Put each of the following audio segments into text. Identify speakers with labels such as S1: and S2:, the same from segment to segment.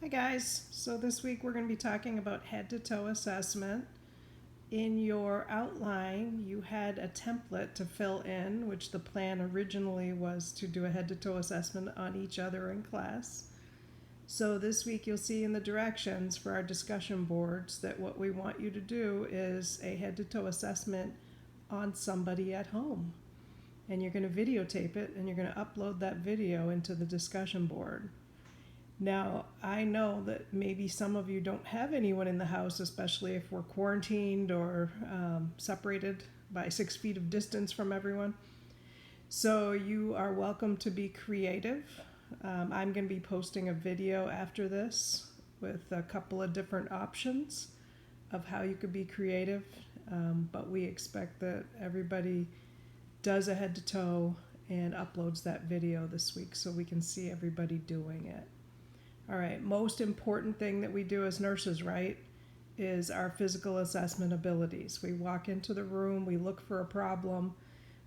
S1: Hi guys, so this week we're going to be talking about head to toe assessment. In your outline you had a template to fill in, which the plan originally was to do a head to toe assessment on each other in class. So this week you'll see in the directions for our discussion boards that what we want you to do is a head to toe assessment on somebody at home. And you're going to videotape it and you're going to upload that video into the discussion board. Now, I know that maybe some of you don't have anyone in the house, especially if we're quarantined or separated by 6 feet of distance from everyone. So you are welcome to be creative. I'm going to be posting a video after this with a couple of different options of how you could be creative. But we expect that everybody does a head to toe and uploads that video this week so we can see everybody doing it. All right, most important thing that we do as nurses, right, is our physical assessment abilities. We walk into the room, we look for a problem,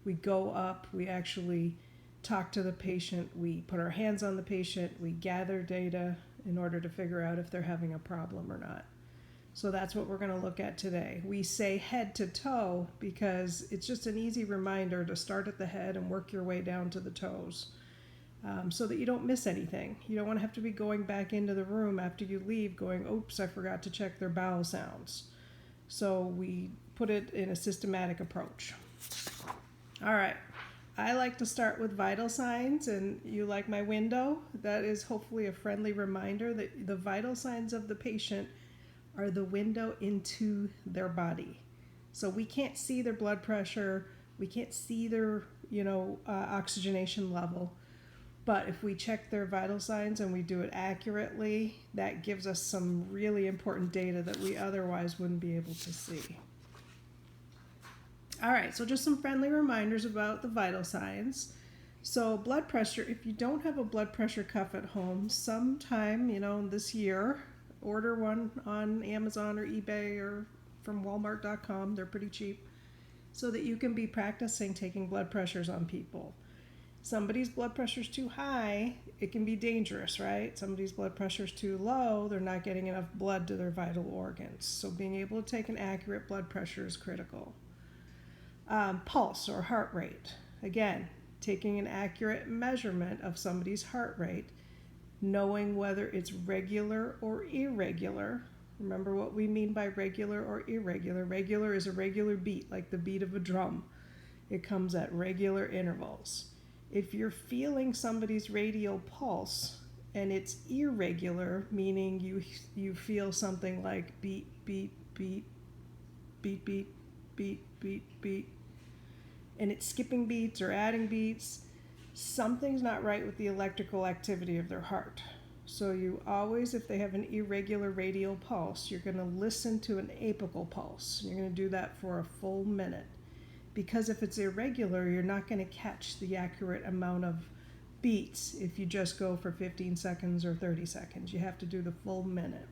S1: we go up, we actually talk to the patient, we put our hands on the patient, we gather data in order to figure out if they're having a problem or not. So that's what we're going to look at today. We say head to toe because it's just an easy reminder to start at the head and work your way down to the toes. So that you don't miss anything. You don't want to have to be going back into the room after you leave going, oops, I forgot to check their bowel sounds. So we put it in a systematic approach. All right. I like to start with vital signs, and you like my window. That is hopefully a friendly reminder that the vital signs of the patient are the window into their body. So we can't see their blood pressure. We can't see their, oxygenation level. But if we check their vital signs and we do it accurately, that gives us some really important data that we otherwise wouldn't be able to see. All right, so just some friendly reminders about the vital signs. So blood pressure, if you don't have a blood pressure cuff at home, sometime, this year, order one on Amazon or eBay or from Walmart.com. They're pretty cheap, so that you can be practicing taking blood pressures on people. Somebody's blood pressure is too high, it can be dangerous, right? Somebody's blood pressure is too low, they're not getting enough blood to their vital organs. So being able to take an accurate blood pressure is critical. Pulse or heart rate. Again, taking an accurate measurement of somebody's heart rate, knowing whether it's regular or irregular. Remember what we mean by regular or irregular. Regular is a regular beat, like the beat of a drum. It comes at regular intervals. If you're feeling somebody's radial pulse and it's irregular, meaning you feel something like beat, beat, beat, beat, beat, beat, beat, beat, and it's skipping beats or adding beats, something's not right with the electrical activity of their heart. So you always, if they have an irregular radial pulse, you're going to listen to an apical pulse. You're going to do that for a full minute. Because if it's irregular, you're not going to catch the accurate amount of beats if you just go for 15 seconds or 30 seconds. You have to do the full minute.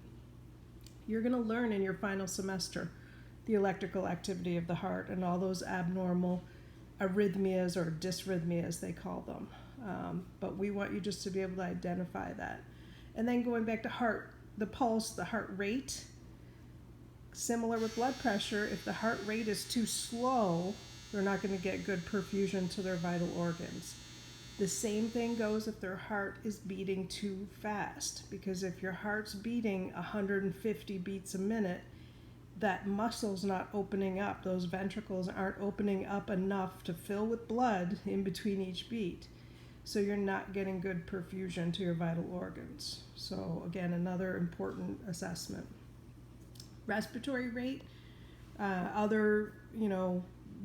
S1: You're going to learn in your final semester the electrical activity of the heart and all those abnormal arrhythmias or dysrhythmias, they call them. But we want you just to be able to identify that. And then going back to heart, the pulse, the heart rate, similar with blood pressure, if the heart rate is too slow, they're not going to get good perfusion to their vital organs. The same thing goes if their heart is beating too fast, because if your heart's beating 150 beats a minute, that muscle's not opening up. Those ventricles aren't opening up enough to fill with blood in between each beat. So you're not getting good perfusion to your vital organs. So again, another important assessment. Respiratory rate, other,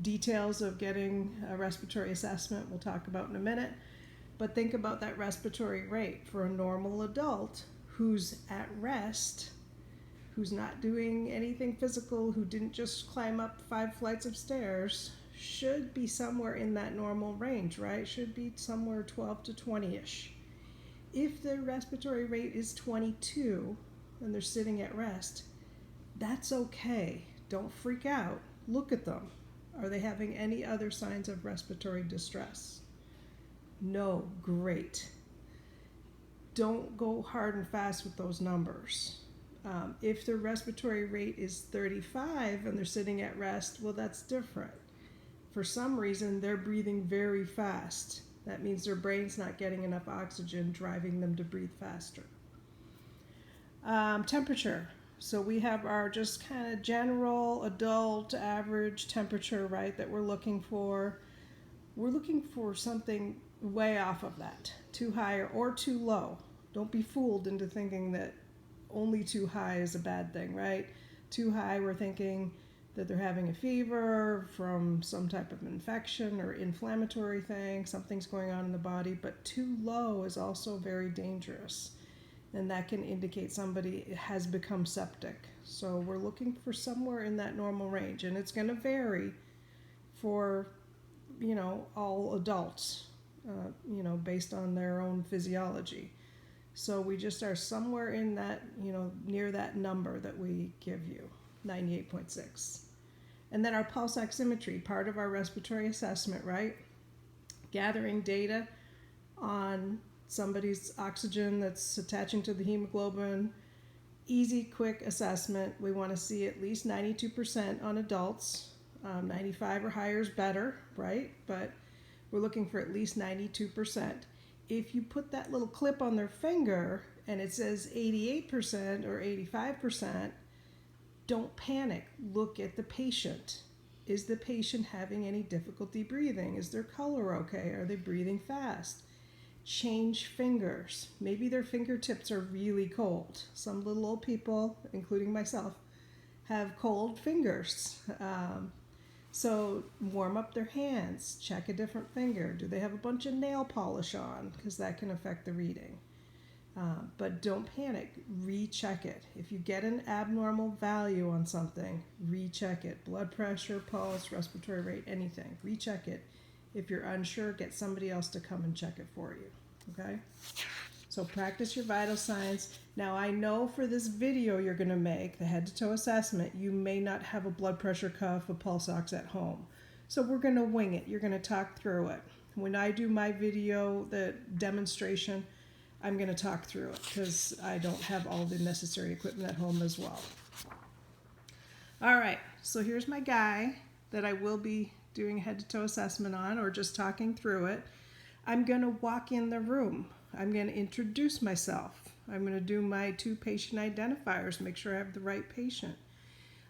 S1: details of getting a respiratory assessment we'll talk about in a minute. But think about that respiratory rate for a normal adult who's at rest, who's not doing anything physical, who didn't just climb up 5 flights of stairs, should be somewhere in that normal range, right? Should be somewhere 12 to 20-ish. If their respiratory rate is 22 and they're sitting at rest, that's okay. Don't freak out. Look at them. Are they having any other signs of respiratory distress? No, great. don't go hard and fast with those numbers. If their respiratory rate is 35 and they're sitting at rest, well, that's different. For some reason, they're breathing very fast. That means their brain's not getting enough oxygen, driving them to breathe faster. Temperature. So we have our just kind of general adult average temperature, right, that we're looking for. We're looking for something way off of that, too high or too low. Don't be fooled into thinking that only too high is a bad thing, right? Too high, we're thinking that they're having a fever from some type of infection or inflammatory thing, something's going on in the body, but too low is also very dangerous. And that can indicate somebody has become septic. So we're looking for somewhere in that normal range, and it's going to vary for, all adults, based on their own physiology. So we just are somewhere in that, near that number that we give you, 98.6. And then our pulse oximetry, part of our respiratory assessment, right? Gathering data on somebody's oxygen that's attaching to the hemoglobin. Easy, quick assessment. We want to see at least 92% on adults. 95 or higher is better, right? But we're looking for at least 92%. If you put that little clip on their finger and it says 88% or 85%, don't panic. Look at the patient. Is the patient having any difficulty breathing? Is their color okay? Are they breathing fast? Change fingers. Maybe their fingertips are really cold. Some little old people, including myself, have cold fingers. So warm up their hands. Check a different finger. Do they have a bunch of nail polish on? Because that can affect the reading. But don't panic. Recheck it. If you get an abnormal value on something, recheck it. Blood pressure, pulse, respiratory rate, anything. Recheck it. If you're unsure, get somebody else to come and check it for you. Okay? So practice your vital signs. Now I know for this video you're going to make, the head to toe assessment, you may not have a blood pressure cuff, a pulse ox at home. So we're going to wing it. You're going to talk through it. When I do my video, the demonstration, I'm going to talk through it because I don't have all the necessary equipment at home as well. All right, so here's my guy that I will be doing a head to toe assessment on or just talking through it. I'm going to walk in the room. I'm going to introduce myself. I'm going to do my 2 patient identifiers, make sure I have the right patient.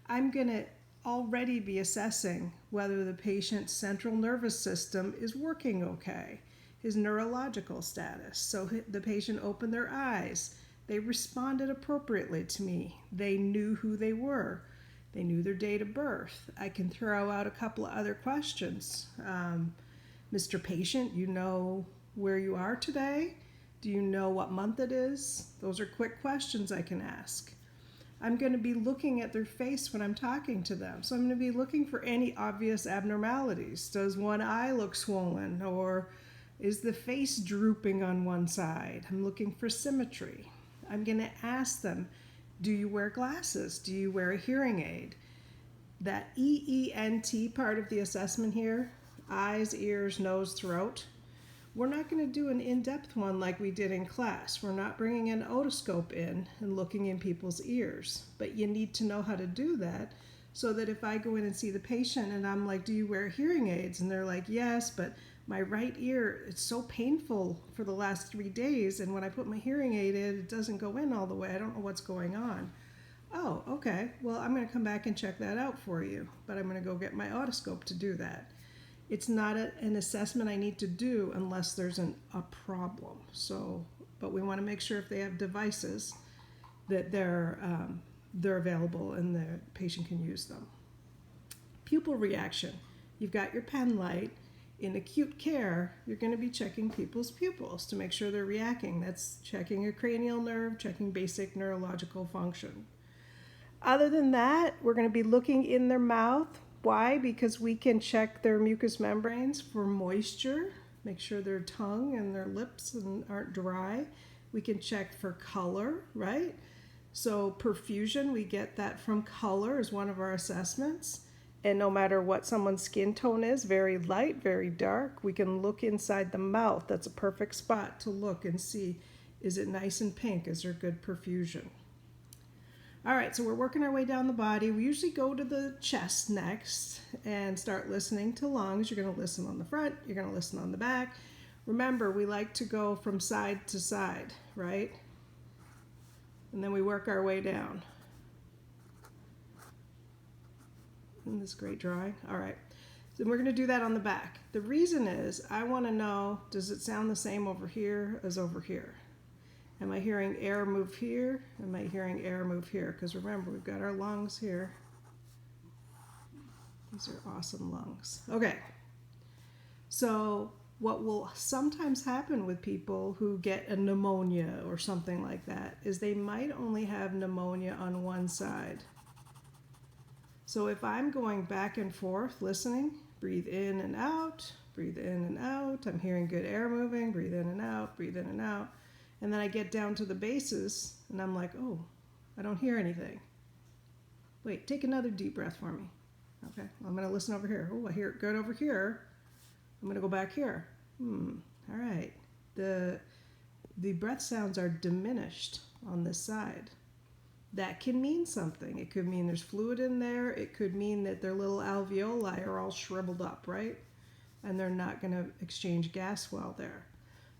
S1: I'm going to already be assessing whether the patient's central nervous system is working okay, his neurological status. So the patient opened their eyes. They responded appropriately to me. They knew who they were. They knew their date of birth. I can throw out a couple of other questions. Mr. Patient, you know where you are today? Do you know what month it is? Those are quick questions I can ask. I'm going to be looking at their face when I'm talking to them. So I'm going to be looking for any obvious abnormalities. Does one eye look swollen, or is the face drooping on one side? I'm looking for symmetry. I'm going to ask them, do you wear glasses? Do you wear a hearing aid? That EENT part of the assessment here, eyes, ears, nose, throat, we're not going to do an in-depth one like we did in class. We're not bringing an otoscope in and looking in people's ears. But you need to know how to do that so that if I go in and see the patient and I'm like, do you wear hearing aids? And they're like, yes, but my right ear, it's so painful for the last 3 days. And when I put my hearing aid in, it doesn't go in all the way. I don't know what's going on. Oh, okay. Well, I'm going to come back and check that out for you. But I'm going to go get my otoscope to do that. It's not an assessment I need to do unless there's a problem. So, but we want to make sure if they have devices that they're available and the patient can use them. Pupil reaction. You've got your pen light. In acute care, you're going to be checking people's pupils to make sure they're reacting. That's checking a cranial nerve, checking basic neurological function. Other than that, we're going to be looking in their mouth. Why? Because we can check their mucous membranes for moisture, make sure their tongue and their lips aren't dry. We can check for color, right? So perfusion, we get that from color as one of our assessments. And no matter what someone's skin tone is, very light, very dark, we can look inside the mouth. That's a perfect spot to look and see Is it nice and pink? Is there good perfusion? All right, so we're working our way down the body. We usually go to the chest next and start listening to lungs. You're going to listen on the front, you're going to listen on the back. Remember, we like to go from side to side, right? And then we work our way down. Isn't this great drawing? All right, so we're going to do that on the back. The reason is I want to know, does it sound the same over here as over here? Am I hearing air move here? Am I hearing air move here? Because remember, we've got our lungs here. These are awesome lungs. Okay. So what will sometimes happen with people who get a pneumonia or something like that is they might only have pneumonia on one side. So if I'm going back and forth listening, breathe in and out, breathe in and out, I'm hearing good air moving, breathe in and out, breathe in and out. And then I get down to the bases, and I'm like, oh, I don't hear anything. Wait, take another deep breath for me. Okay, I'm going to listen over here. Oh, I hear it good over here. I'm going to go back here. All right. The breath sounds are diminished on this side. That can mean something. It could mean there's fluid in there. It could mean that their little alveoli are all shriveled up, right? And they're not going to exchange gas well there.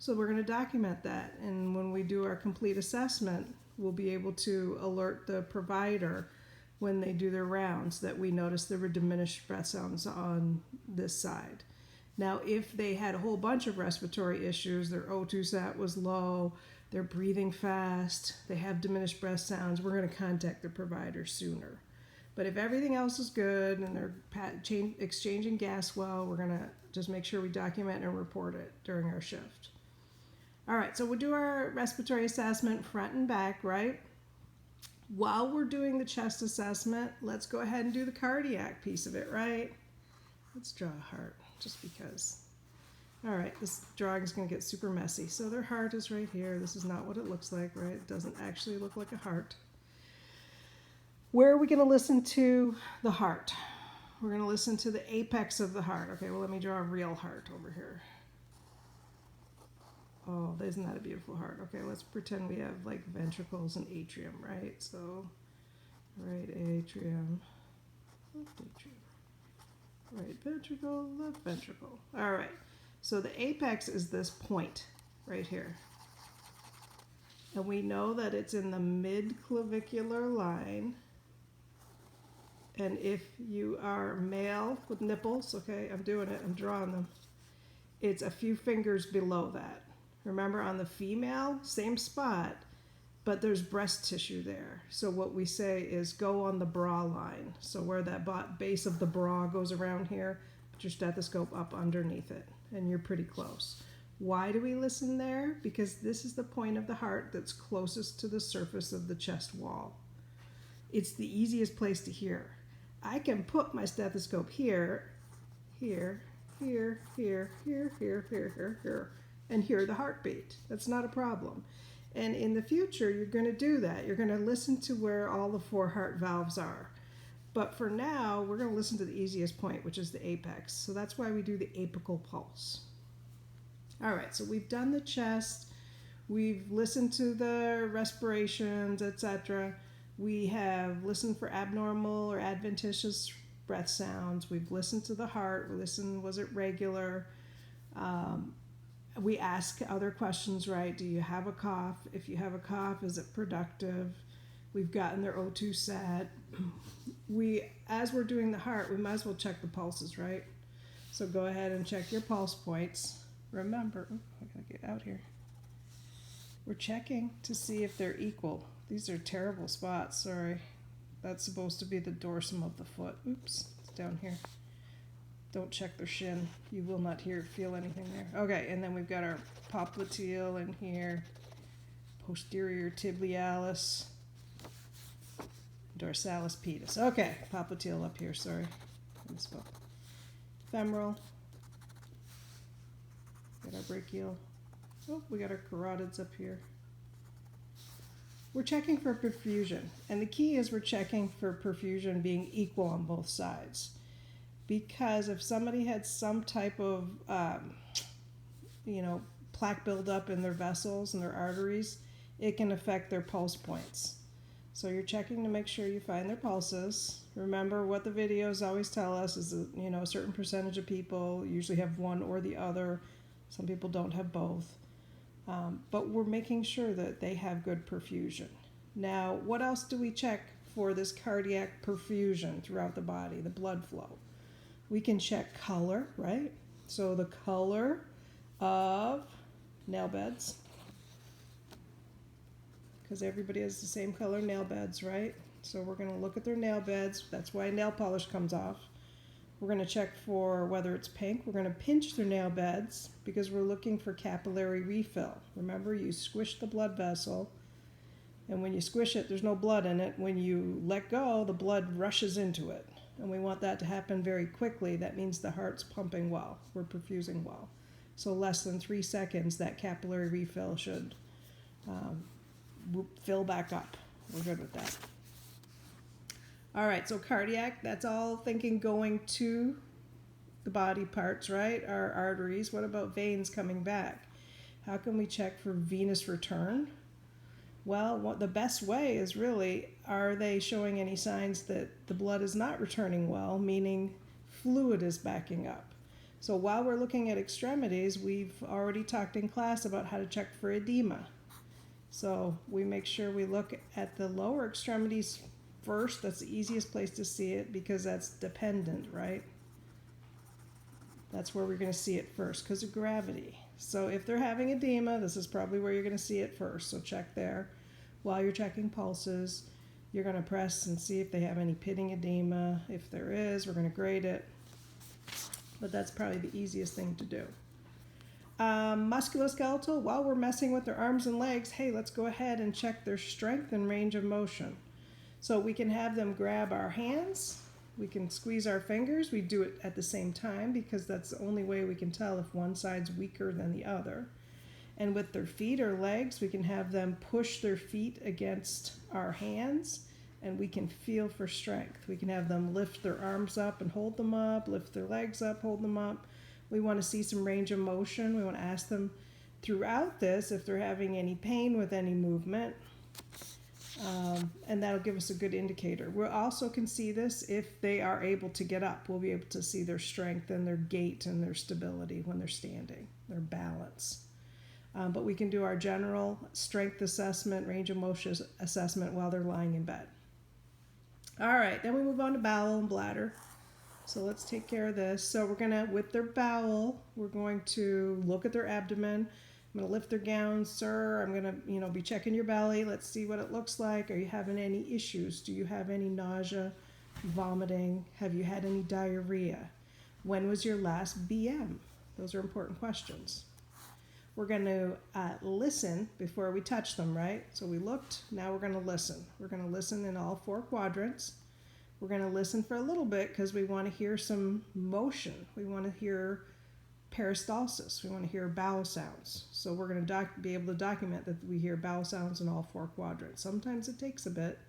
S1: So we're going to document that, and when we do our complete assessment, we'll be able to alert the provider when they do their rounds that we noticed there were diminished breath sounds on this side. Now, if they had a whole bunch of respiratory issues, their O2 sat was low, they're breathing fast, they have diminished breath sounds, we're going to contact the provider sooner. But if everything else is good and they're exchanging gas well, we're going to just make sure we document and report it during our shift. All right, so we'll do our respiratory assessment front and back, right? While we're doing the chest assessment, let's go ahead and do the cardiac piece of it, right? Let's draw a heart, just because. All right, this drawing is going to get super messy. So their heart is right here. This is not what it looks like, right? It doesn't actually look like a heart. Where are we going to listen to the heart? We're going to listen to the apex of the heart. Okay, well, let me draw a real heart over here. Oh, isn't that a beautiful heart? Okay, let's pretend we have like ventricles and atrium, right? So, right atrium, left atrium, right ventricle, left ventricle. All right, so the apex is this point right here. And we know that it's in the mid-clavicular line. And if you are male with nipples, okay, I'm doing it, I'm drawing them, it's a few fingers below that. Remember, on the female, same spot, but there's breast tissue there. So what we say is go on the bra line. So where that base of the bra goes around here, put your stethoscope up underneath it, and you're pretty close. Why do we listen there? Because this is the point of the heart that's closest to the surface of the chest wall. It's the easiest place to hear. I can put my stethoscope here, here, here, here, here, here, here, here, here, and hear the heartbeat. That's not a problem. And in the future, you're going to do that. You're going to listen to where all the 4 heart valves are. But for now, we're going to listen to the easiest point, which is the apex. So that's why we do the apical pulse. All right, so we've done the chest. We've listened to the respirations, etc. We have listened for abnormal or adventitious breath sounds. We've listened to the heart. We listened, was it regular? We ask other questions, right? Do you have a cough? If you have a cough, is it productive? We've gotten their O2 sat. As we're doing the heart, we might as well check the pulses, right? So go ahead and check your pulse points. Remember, I gotta get out here. We're checking to see if they're equal. These are terrible spots, sorry. That's supposed to be the dorsum of the foot. Oops, it's down here. Don't check their shin. You will not feel anything there. Okay, and then we've got our popliteal in here, posterior tibialis, dorsalis pedis. Okay, popliteal up here, sorry. I misspoke. Femoral. Got our brachial. Oh, we got our carotids up here. We're checking for perfusion, and the key is we're checking for perfusion being equal on both sides. Because if somebody had some type of, plaque buildup in their vessels and their arteries, it can affect their pulse points. So you're checking to make sure you find their pulses. Remember what the videos always tell us is that, a certain percentage of people usually have one or the other. Some people don't have both. But we're making sure that they have good perfusion. Now, what else do we check for this cardiac perfusion throughout the body, the blood flow? We can check color, right? So the color of nail beds, because everybody has the same color nail beds, right? So we're going to look at their nail beds. That's why nail polish comes off. We're going to check for whether it's pink. We're going to pinch their nail beds because we're looking for capillary refill. Remember, you squish the blood vessel, and when you squish it, there's no blood in it. When you let go, the blood rushes into it, and we want that to happen very quickly. That means the heart's pumping well, we're perfusing well. So less than 3 seconds, that capillary refill should fill back up. We're good with that. All right, so cardiac, that's all thinking going to the body parts, right? Our arteries. What about veins coming back? How can we check for venous return? Well, the best way is really, are they showing any signs that the blood is not returning well, meaning fluid is backing up? So while we're looking at extremities, we've already talked in class about how to check for edema. So we make sure we look at the lower extremities first. That's the easiest place to see it because that's dependent, right? That's where we're going to see it first because of gravity. So if they're having edema, this is probably where you're going to see it first. So check there. While you're checking pulses, you're going to press and see if they have any pitting edema. If there is, we're going to grade it. But that's probably the easiest thing to do. Musculoskeletal, while we're messing with their arms and legs, hey, let's go ahead and check their strength and range of motion. So we can have them grab our hands, we can squeeze our fingers, we do it at the same time because that's the only way we can tell if one side's weaker than the other. And with their feet or legs, we can have them push their feet against our hands and we can feel for strength. We can have them lift their arms up and hold them up, lift their legs up, hold them up. We want to see some range of motion. We want to ask them throughout this if they're having any pain with any movement. And that'll give us a good indicator. We also can see this if they are able to get up. We'll be able to see their strength and their gait and their stability when they're standing, their balance. But we can do our general strength assessment, range of motion assessment while they're lying in bed. All right, then we move on to bowel and bladder. So let's take care of this. So we're going to, with their bowel, we're going to look at their abdomen. I'm going to lift their gown, sir. I'm going to, be checking your belly. Let's see what it looks like. Are you having any issues? Do you have any nausea, vomiting? Have you had any diarrhea? When was your last BM? Those are important questions. We're going to listen before we touch them, right? So we looked. Now we're going to listen. We're going to listen in all 4 quadrants. We're going to listen for a little bit because we want to hear some motion. We want to hear peristalsis. We want to hear bowel sounds. So we're going to be able to document that we hear bowel sounds in all 4 quadrants. Sometimes it takes a bit.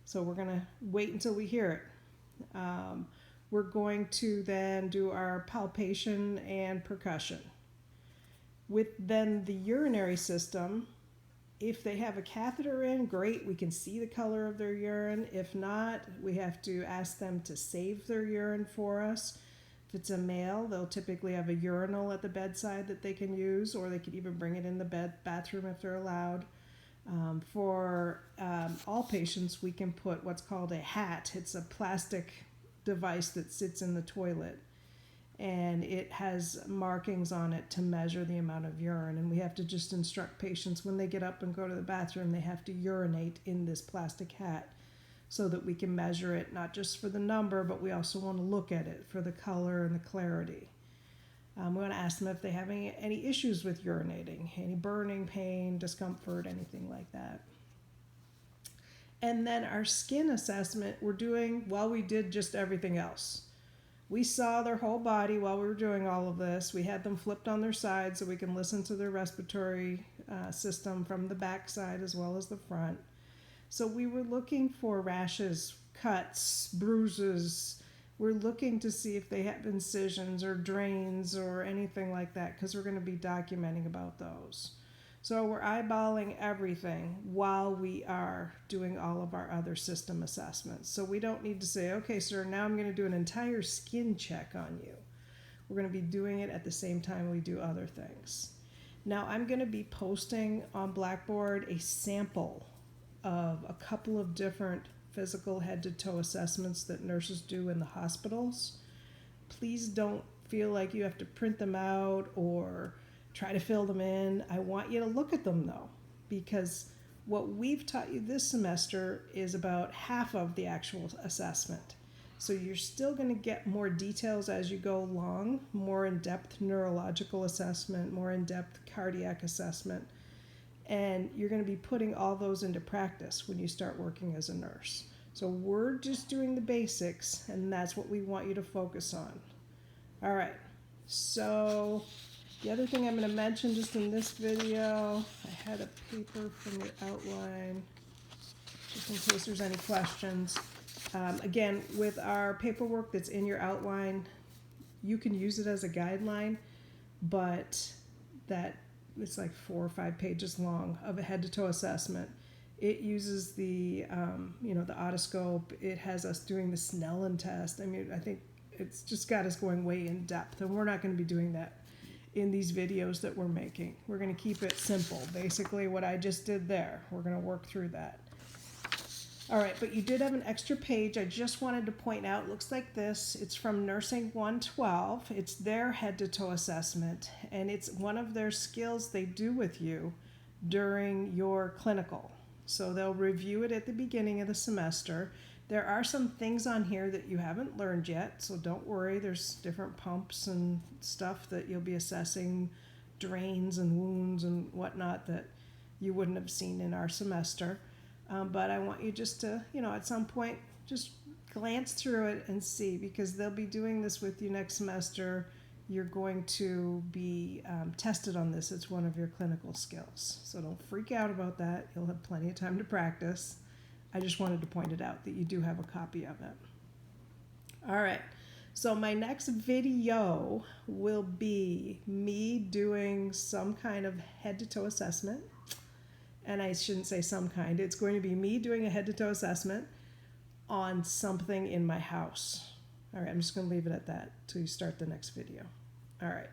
S1: So we're going to wait until we hear it. We're going to then do our palpation and percussion. With then the urinary system, if they have a catheter in, great, we can see the color of their urine. If not, we have to ask them to save their urine for us. If it's a male, they'll typically have a urinal at the bedside that they can use, or they could even bring it in the bathroom if they're allowed. For all patients, we can put what's called a hat. It's a plastic device that sits in the toilet, and it has markings on it to measure the amount of urine. And we have to just instruct patients when they get up and go to the bathroom, they have to urinate in this plastic hat so that we can measure it, not just for the number, but we also want to look at it for the color and the clarity. We want to ask them if they have any issues with urinating, any burning, pain, discomfort, anything like that. And then our skin assessment we're doing while we did just everything else. We saw their whole body while we were doing all of this. We had them flipped on their side so we can listen to their respiratory system from the back side as well as the front. So we were looking for rashes, cuts, bruises, we're looking to see if they have incisions or drains or anything like that, because we're going to be documenting about those. So we're eyeballing everything while we are doing all of our other system assessments. So we don't need to say, okay, sir, now I'm going to do an entire skin check on you. We're going to be doing it at the same time we do other things. Now I'm going to be posting on Blackboard a sample of a couple of different physical head-to-toe assessments that nurses do in the hospitals. Please don't feel like you have to print them out or try to fill them in. I want you to look at them though, because what we've taught you this semester is about half of the actual assessment. So you're still going to get more details as you go along, more in-depth neurological assessment, more in-depth cardiac assessment, and you're going to be putting all those into practice when you start working as a nurse. So we're just doing the basics, and that's what we want you to focus on. All right, so the other thing I'm going to mention just in this video, I had a paper from the outline, just in case there's any questions. Again, with our paperwork that's in your outline, you can use it as a guideline, but that it's like 4 or 5 pages long of a head-to-toe assessment. It uses the, the otoscope. It has us doing the Snellen test. I mean, I think it's just got us going way in depth, and we're not going to be doing that in these videos that we're making. We're going to keep it simple. Basically, what I just did there, we're going to work through that. All right, but you did have an extra page I just wanted to point out. It looks like this. It's from Nursing 112. It's their head-to-toe assessment, and it's one of their skills they do with you during your clinical. So they'll review it at the beginning of the semester. There are some things on here that you haven't learned yet, so don't worry. There's different pumps and stuff that you'll be assessing, drains and wounds and whatnot that you wouldn't have seen in our semester. But I want you just to, at some point, just glance through it and see, because they'll be doing this with you next semester. You're going to be tested on this. It's one of your clinical skills. So don't freak out about that. You'll have plenty of time to practice. I just wanted to point it out that you do have a copy of it. All right. So my next video will be me doing some kind of head-to-toe assessment. And I shouldn't say some kind. It's going to be me doing a head-to-toe assessment on something in my house. All right, I'm just going to leave it at that till you start the next video. All right.